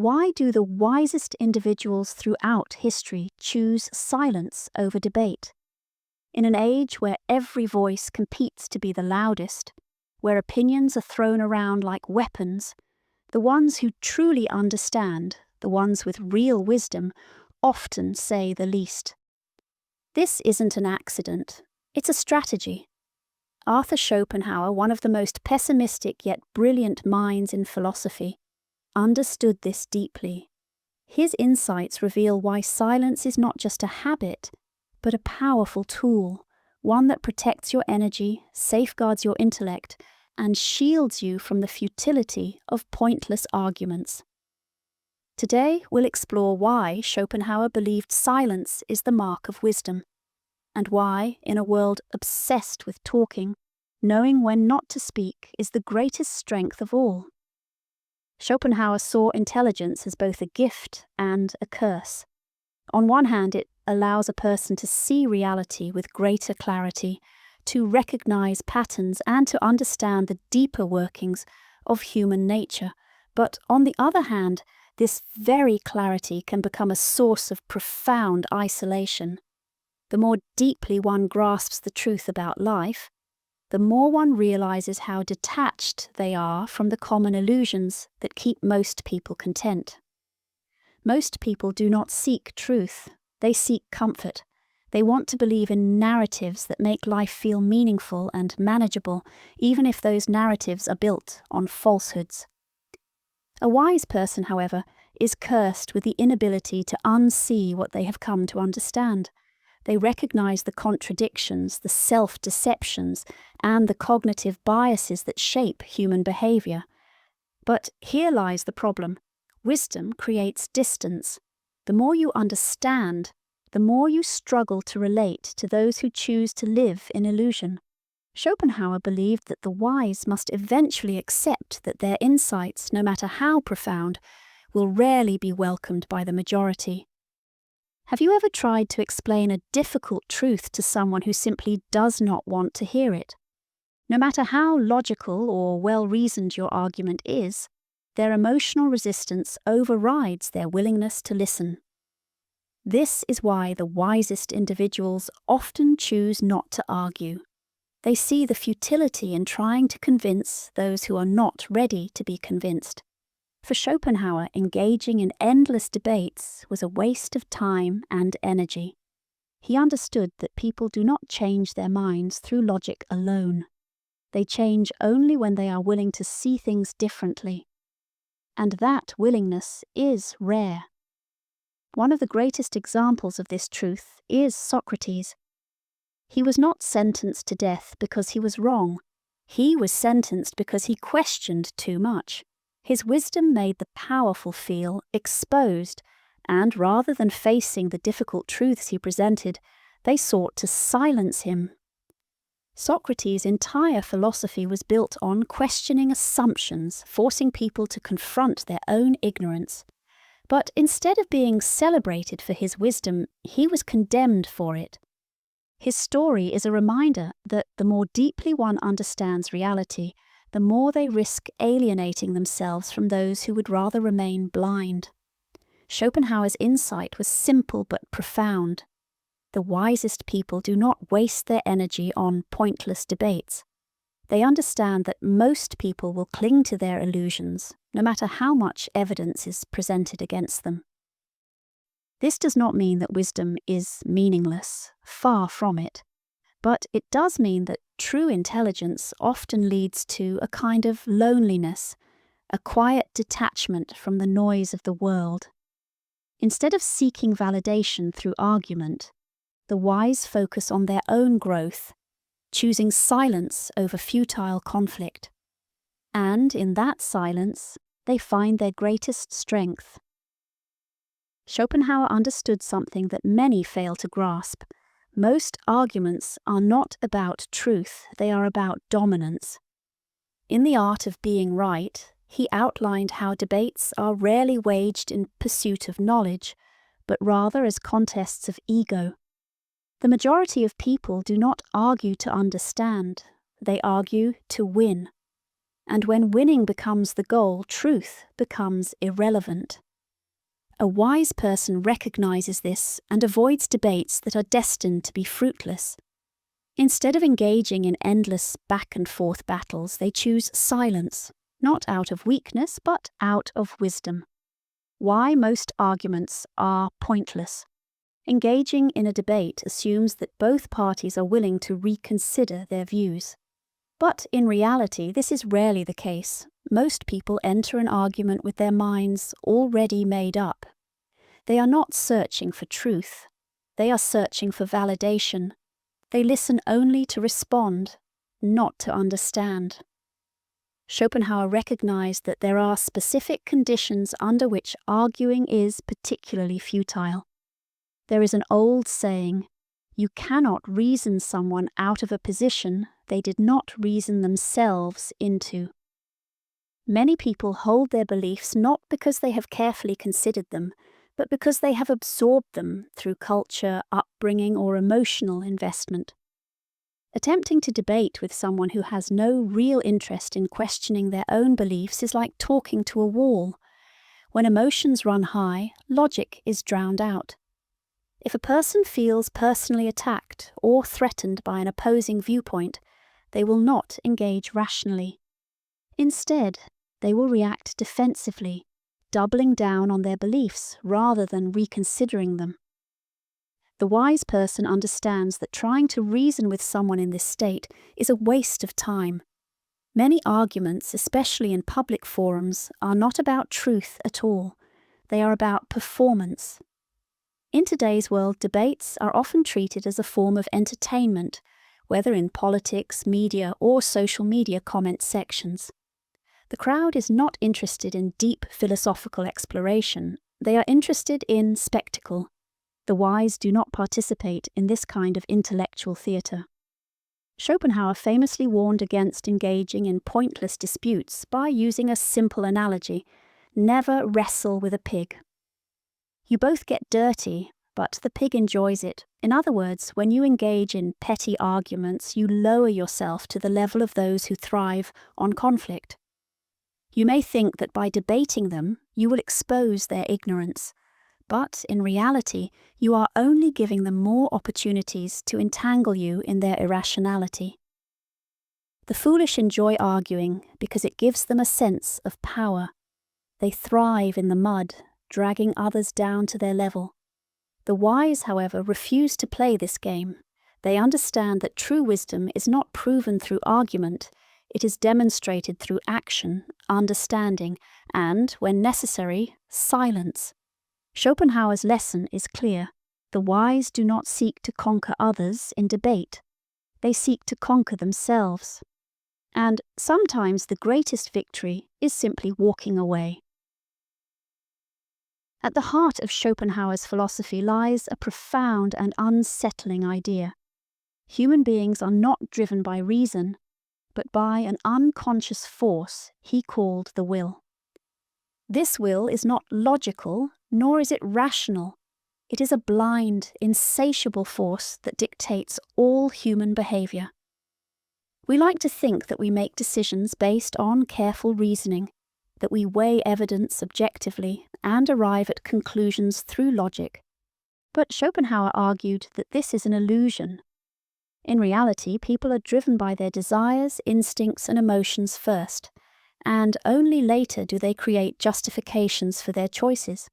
why do the wisest individuals throughout history choose silence over debate? In an age where every voice competes to be the loudest, where opinions are thrown around like weapons, the ones who truly understand, the ones with real wisdom, often say the least. This isn't an accident, it's a strategy. Arthur Schopenhauer, one of the most pessimistic yet brilliant minds in philosophy, understood this deeply. His insights reveal why silence is not just a habit, but a powerful tool, one that protects your energy, safeguards your intellect, and shields you from the futility of pointless arguments. Today, we'll explore why Schopenhauer believed silence is the mark of wisdom, and why, in a world obsessed with talking, knowing when not to speak is the greatest strength of all. Schopenhauer saw intelligence as both a gift and a curse. On one hand, it allows a person to see reality with greater clarity, to recognize patterns and to understand the deeper workings of human nature. But on the other hand, this very clarity can become a source of profound isolation. The more deeply one grasps the truth about life, the more one realizes how detached they are from the common illusions that keep most people content. Most people do not seek truth, they seek comfort. They want to believe in narratives that make life feel meaningful and manageable, even if those narratives are built on falsehoods. A wise person, however, is cursed with the inability to unsee what they have come to understand. They recognize the contradictions, the self-deceptions, and the cognitive biases that shape human behavior. But here lies the problem. Wisdom creates distance. The more you understand, the more you struggle to relate to those who choose to live in illusion. Schopenhauer believed that the wise must eventually accept that their insights, no matter how profound, will rarely be welcomed by the majority. Have you ever tried to explain a difficult truth to someone who simply does not want to hear it? No matter how logical or well-reasoned your argument is, their emotional resistance overrides their willingness to listen. This is why the wisest individuals often choose not to argue. They see the futility in trying to convince those who are not ready to be convinced. For Schopenhauer, engaging in endless debates was a waste of time and energy. He understood that people do not change their minds through logic alone. They change only when they are willing to see things differently. And that willingness is rare. One of the greatest examples of this truth is Socrates. He was not sentenced to death because he was wrong. He was sentenced because he questioned too much. His wisdom made the powerful feel exposed, and rather than facing the difficult truths he presented, they sought to silence him. Socrates' entire philosophy was built on questioning assumptions, forcing people to confront their own ignorance. But instead of being celebrated for his wisdom, he was condemned for it. His story is a reminder that the more deeply one understands reality, the more they risk alienating themselves from those who would rather remain blind. Schopenhauer's insight was simple but profound. The wisest people do not waste their energy on pointless debates. They understand that most people will cling to their illusions, no matter how much evidence is presented against them. This does not mean that wisdom is meaningless, far from it. But it does mean that true intelligence often leads to a kind of loneliness, a quiet detachment from the noise of the world. Instead of seeking validation through argument, the wise focus on their own growth, choosing silence over futile conflict. And in that silence, they find their greatest strength. Schopenhauer understood something that many fail to grasp. Most arguments are not about truth, they are about dominance. In The Art of Being Right, he outlined how debates are rarely waged in pursuit of knowledge, but rather as contests of ego. The majority of people do not argue to understand, they argue to win. And when winning becomes the goal, truth becomes irrelevant. A wise person recognizes this and avoids debates that are destined to be fruitless. Instead of engaging in endless back-and-forth battles, they choose silence, not out of weakness, but out of wisdom. Why most arguments are pointless. Engaging in a debate assumes that both parties are willing to reconsider their views. But in reality, this is rarely the case. Most people enter an argument with their minds already made up. They are not searching for truth. They are searching for validation. They listen only to respond, not to understand. Schopenhauer recognized that there are specific conditions under which arguing is particularly futile. There is an old saying, "You cannot reason someone out of a position they did not reason themselves into." Many people hold their beliefs not because they have carefully considered them, but because they have absorbed them through culture, upbringing, or emotional investment. Attempting to debate with someone who has no real interest in questioning their own beliefs is like talking to a wall. When emotions run high, logic is drowned out. If a person feels personally attacked or threatened by an opposing viewpoint, they will not engage rationally. Instead, they will react defensively, doubling down on their beliefs rather than reconsidering them. The wise person understands that trying to reason with someone in this state is a waste of time. Many arguments, especially in public forums, are not about truth at all. They are about performance. In today's world, debates are often treated as a form of entertainment, whether in politics, media, or social media comment sections. The crowd is not interested in deep philosophical exploration. They are interested in spectacle. The wise do not participate in this kind of intellectual theatre. Schopenhauer famously warned against engaging in pointless disputes by using a simple analogy: never wrestle with a pig. You both get dirty, but the pig enjoys it. In other words, when you engage in petty arguments, you lower yourself to the level of those who thrive on conflict. You may think that by debating them, you will expose their ignorance. But in reality, you are only giving them more opportunities to entangle you in their irrationality. The foolish enjoy arguing because it gives them a sense of power. They thrive in the mud, dragging others down to their level. The wise, however, refuse to play this game. They understand that true wisdom is not proven through argument. It is demonstrated through action, understanding, and, when necessary, silence. Schopenhauer's lesson is clear. The wise do not seek to conquer others in debate. They seek to conquer themselves. And sometimes the greatest victory is simply walking away. At the heart of Schopenhauer's philosophy lies a profound and unsettling idea. Human beings are not driven by reason, but by an unconscious force he called the will. This will is not logical, nor is it rational. It is a blind, insatiable force that dictates all human behavior. We like to think that we make decisions based on careful reasoning, that we weigh evidence objectively and arrive at conclusions through logic. But Schopenhauer argued that this is an illusion. In reality, people are driven by their desires, instincts, and emotions first, and only later do they create justifications for their choices.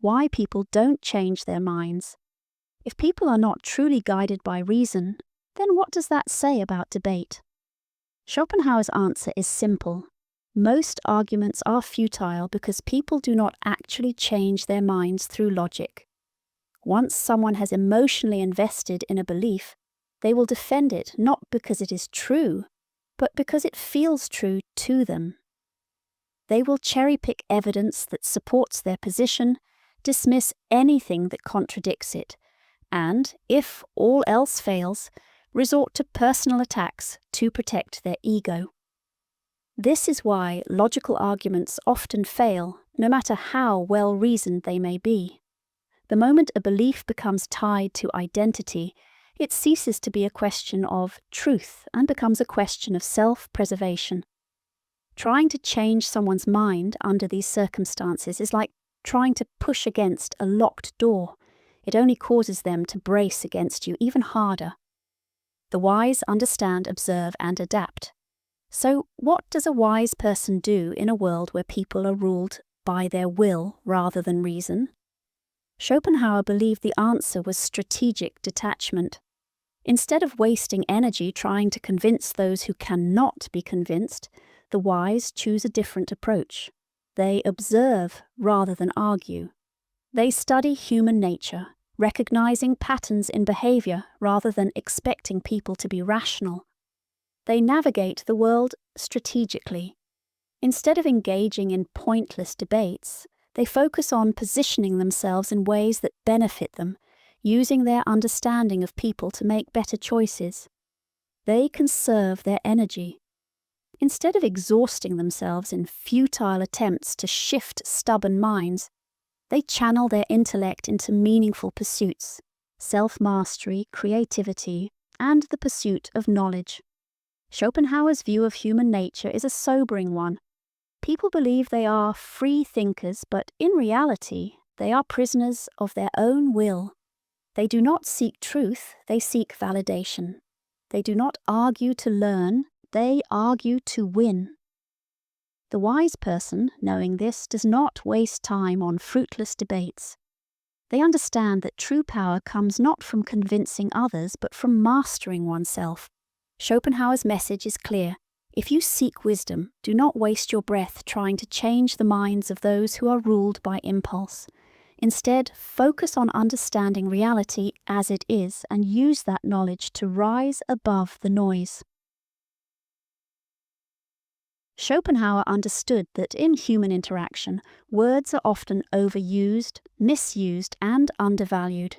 Why people don't change their minds. If people are not truly guided by reason, then what does that say about debate? Schopenhauer's answer is simple. Most arguments are futile because people do not actually change their minds through logic. Once someone has emotionally invested in a belief, they will defend it not because it is true, but because it feels true to them. They will cherry-pick evidence that supports their position, dismiss anything that contradicts it, and, if all else fails, resort to personal attacks to protect their ego. This is why logical arguments often fail, no matter how well-reasoned they may be. The moment a belief becomes tied to identity, it ceases to be a question of truth and becomes a question of self-preservation. Trying to change someone's mind under these circumstances is like trying to push against a locked door. It only causes them to brace against you even harder. The wise understand, observe, and adapt. So, what does a wise person do in a world where people are ruled by their will rather than reason? Schopenhauer believed the answer was strategic detachment. Instead of wasting energy trying to convince those who cannot be convinced, the wise choose a different approach. They observe rather than argue. They study human nature, recognizing patterns in behavior rather than expecting people to be rational. They navigate the world strategically. Instead of engaging in pointless debates, they focus on positioning themselves in ways that benefit them, using their understanding of people to make better choices. They conserve their energy. Instead of exhausting themselves in futile attempts to shift stubborn minds, they channel their intellect into meaningful pursuits, self-mastery, creativity, and the pursuit of knowledge. Schopenhauer's view of human nature is a sobering one. People believe they are free thinkers, but in reality, they are prisoners of their own will. They do not seek truth, they seek validation. They do not argue to learn, they argue to win. The wise person, knowing this, does not waste time on fruitless debates. They understand that true power comes not from convincing others, but from mastering oneself. Schopenhauer's message is clear. If you seek wisdom, do not waste your breath trying to change the minds of those who are ruled by impulse. Instead, focus on understanding reality as it is and use that knowledge to rise above the noise. Schopenhauer understood that in human interaction, words are often overused, misused, and undervalued.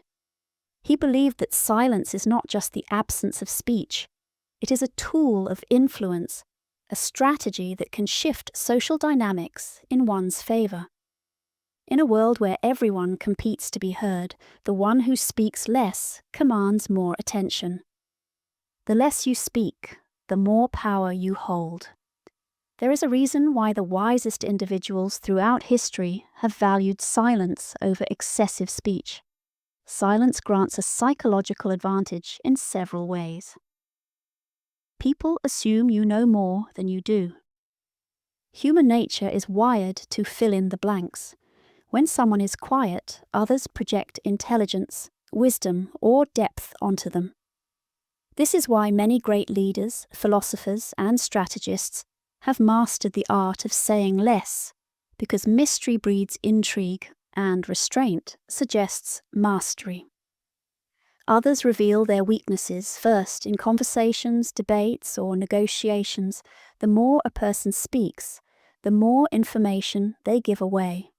He believed that silence is not just the absence of speech. It is a tool of influence, a strategy that can shift social dynamics in one's favor. In a world where everyone competes to be heard, the one who speaks less commands more attention. The less you speak, the more power you hold. There is a reason why the wisest individuals throughout history have valued silence over excessive speech. Silence grants a psychological advantage in several ways. People assume you know more than you do. Human nature is wired to fill in the blanks. When someone is quiet, others project intelligence, wisdom, or depth onto them. This is why many great leaders, philosophers, and strategists have mastered the art of saying less, because mystery breeds intrigue and restraint suggests mastery. Others reveal their weaknesses first in conversations, debates, or negotiations. The more a person speaks, the more information they give away.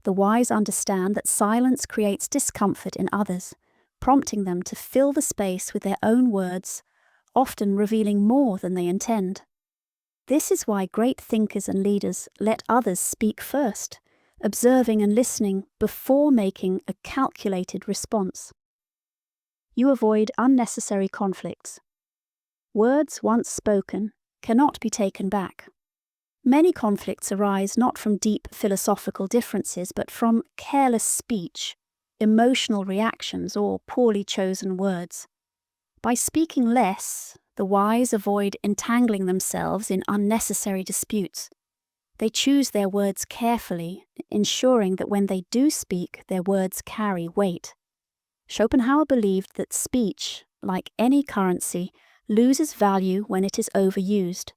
The wise understand that silence creates discomfort in others, prompting them to fill the space with their own words, often revealing more than they intend. This is why great thinkers and leaders let others speak first, observing and listening before making a calculated response. You avoid unnecessary conflicts. Words once spoken cannot be taken back. Many conflicts arise not from deep philosophical differences, but from careless speech, emotional reactions, or poorly chosen words. By speaking less, the wise avoid entangling themselves in unnecessary disputes. They choose their words carefully, ensuring that when they do speak, their words carry weight. Schopenhauer believed that speech, like any currency, loses value when it is overused.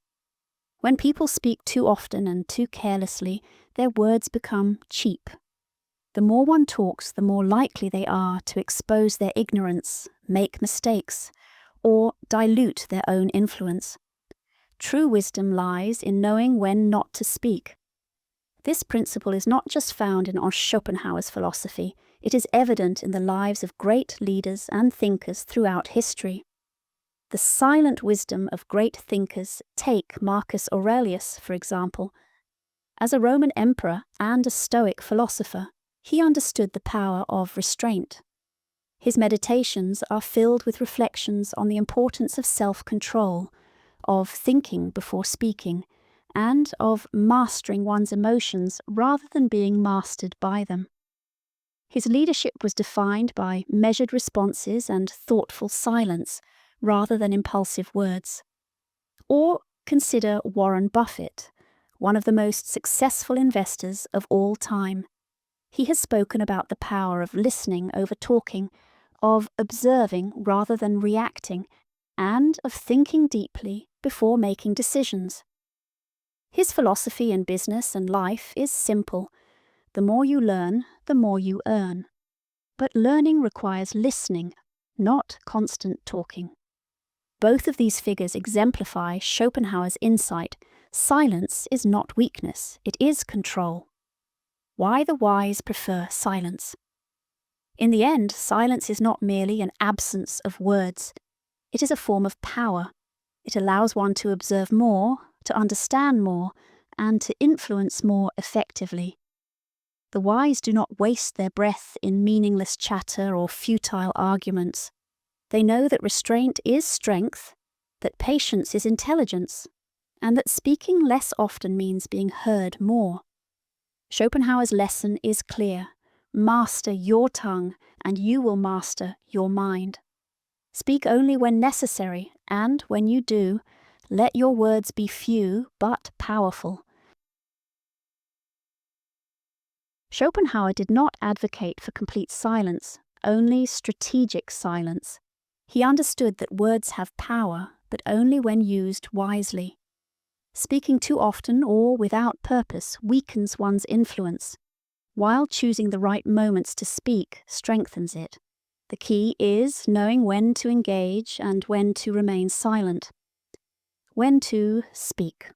When people speak too often and too carelessly, their words become cheap. The more one talks, the more likely they are to expose their ignorance, make mistakes, or dilute their own influence. True wisdom lies in knowing when not to speak. This principle is not just found in Schopenhauer's philosophy, it is evident in the lives of great leaders and thinkers throughout history. The silent wisdom of great thinkers, take Marcus Aurelius, for example. As a Roman emperor and a Stoic philosopher, he understood the power of restraint. His meditations are filled with reflections on the importance of self-control, of thinking before speaking, and of mastering one's emotions rather than being mastered by them. His leadership was defined by measured responses and thoughtful silence rather than impulsive words. Or consider Warren Buffett, one of the most successful investors of all time. He has spoken about the power of listening over talking, of observing rather than reacting, and of thinking deeply before making decisions. His philosophy in business and life is simple. The more you learn, the more you earn. But learning requires listening, not constant talking. Both of these figures exemplify Schopenhauer's insight. Silence is not weakness, it is control. Why the wise prefer silence? In the end, silence is not merely an absence of words. It is a form of power. It allows one to observe more, to understand more, and to influence more effectively. The wise do not waste their breath in meaningless chatter or futile arguments. They know that restraint is strength, that patience is intelligence, and that speaking less often means being heard more. Schopenhauer's lesson is clear. Master your tongue, and you will master your mind. Speak only when necessary, and when you do, let your words be few but powerful. Schopenhauer did not advocate for complete silence, only strategic silence. He understood that words have power, but only when used wisely. Speaking too often or without purpose weakens one's influence, while choosing the right moments to speak strengthens it. The key is knowing when to engage and when to remain silent. When to speak.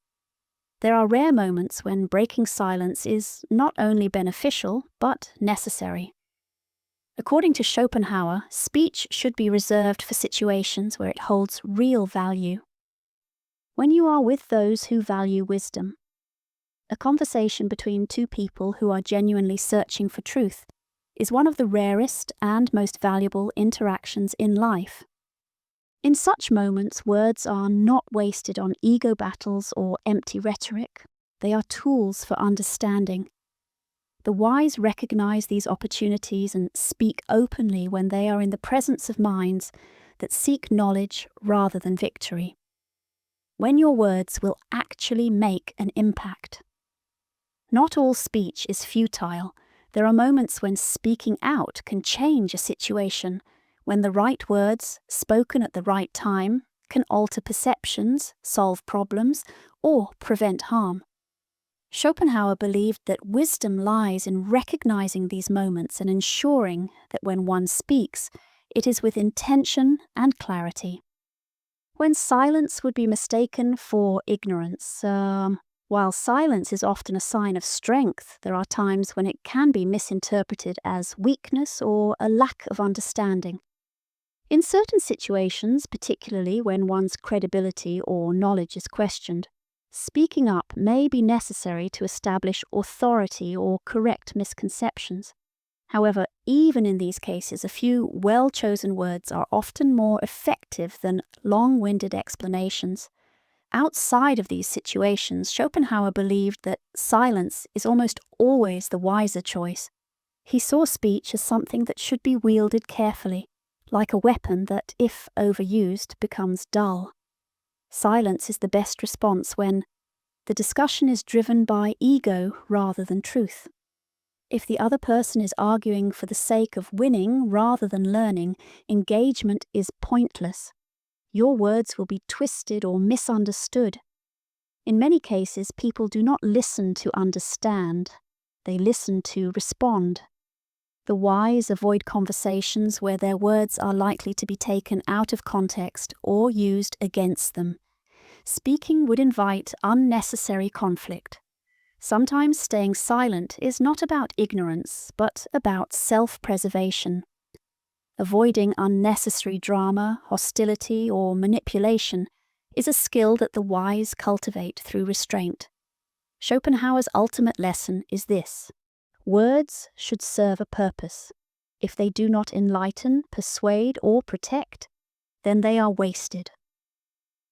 There are rare moments when breaking silence is not only beneficial, but necessary. According to Schopenhauer, speech should be reserved for situations where it holds real value. When you are with those who value wisdom, a conversation between two people who are genuinely searching for truth is one of the rarest and most valuable interactions in life. In such moments, words are not wasted on ego battles or empty rhetoric. They are tools for understanding. The wise recognize these opportunities and speak openly when they are in the presence of minds that seek knowledge rather than victory. When your words will actually make an impact. Not all speech is futile. There are moments when speaking out can change a situation, when the right words, spoken at the right time, can alter perceptions, solve problems, or prevent harm. Schopenhauer believed that wisdom lies in recognizing these moments and ensuring that when one speaks, it is with intention and clarity. When silence would be mistaken for ignorance, while silence is often a sign of strength, there are times when it can be misinterpreted as weakness or a lack of understanding. In certain situations, particularly when one's credibility or knowledge is questioned, speaking up may be necessary to establish authority or correct misconceptions. However, even in these cases, a few well-chosen words are often more effective than long-winded explanations. Outside of these situations, Schopenhauer believed that silence is almost always the wiser choice. He saw speech as something that should be wielded carefully, like a weapon that, if overused, becomes dull. Silence is the best response when the discussion is driven by ego rather than truth. If the other person is arguing for the sake of winning rather than learning, engagement is pointless. Your words will be twisted or misunderstood. In many cases, people do not listen to understand. They listen to respond. The wise avoid conversations where their words are likely to be taken out of context or used against them. Speaking would invite unnecessary conflict. Sometimes staying silent is not about ignorance, but about self-preservation. Avoiding unnecessary drama, hostility, or manipulation is a skill that the wise cultivate through restraint. Schopenhauer's ultimate lesson is this: words should serve a purpose. If they do not enlighten, persuade, or protect, then they are wasted.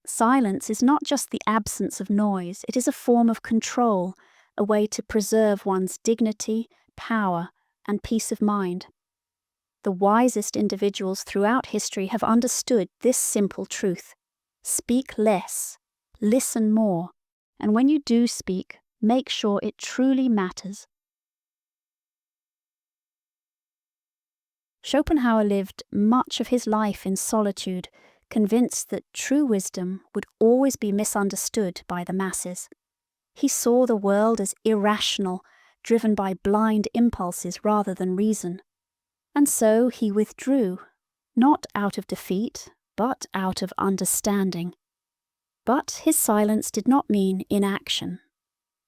Silence is not just the absence of noise, it is a form of control, a way to preserve one's dignity, power, and peace of mind. The wisest individuals throughout history have understood this simple truth. Speak less, listen more, and when you do speak, make sure it truly matters. Schopenhauer lived much of his life in solitude, convinced that true wisdom would always be misunderstood by the masses. He saw the world as irrational, driven by blind impulses rather than reason. And so he withdrew, not out of defeat, but out of understanding. But his silence did not mean inaction.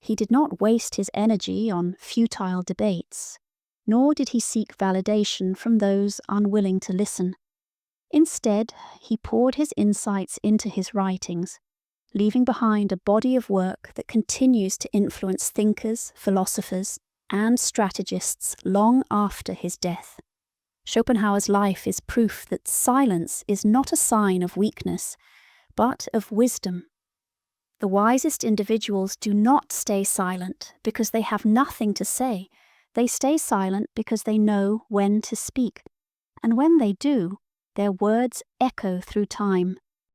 He did not waste his energy on futile debates, nor did he seek validation from those unwilling to listen. Instead, he poured his insights into his writings, leaving behind a body of work that continues to influence thinkers, philosophers, and strategists long after his death. Schopenhauer's life is proof that silence is not a sign of weakness, but of wisdom. The wisest individuals do not stay silent because they have nothing to say. They stay silent because they know when to speak. And when they do, their words echo through time,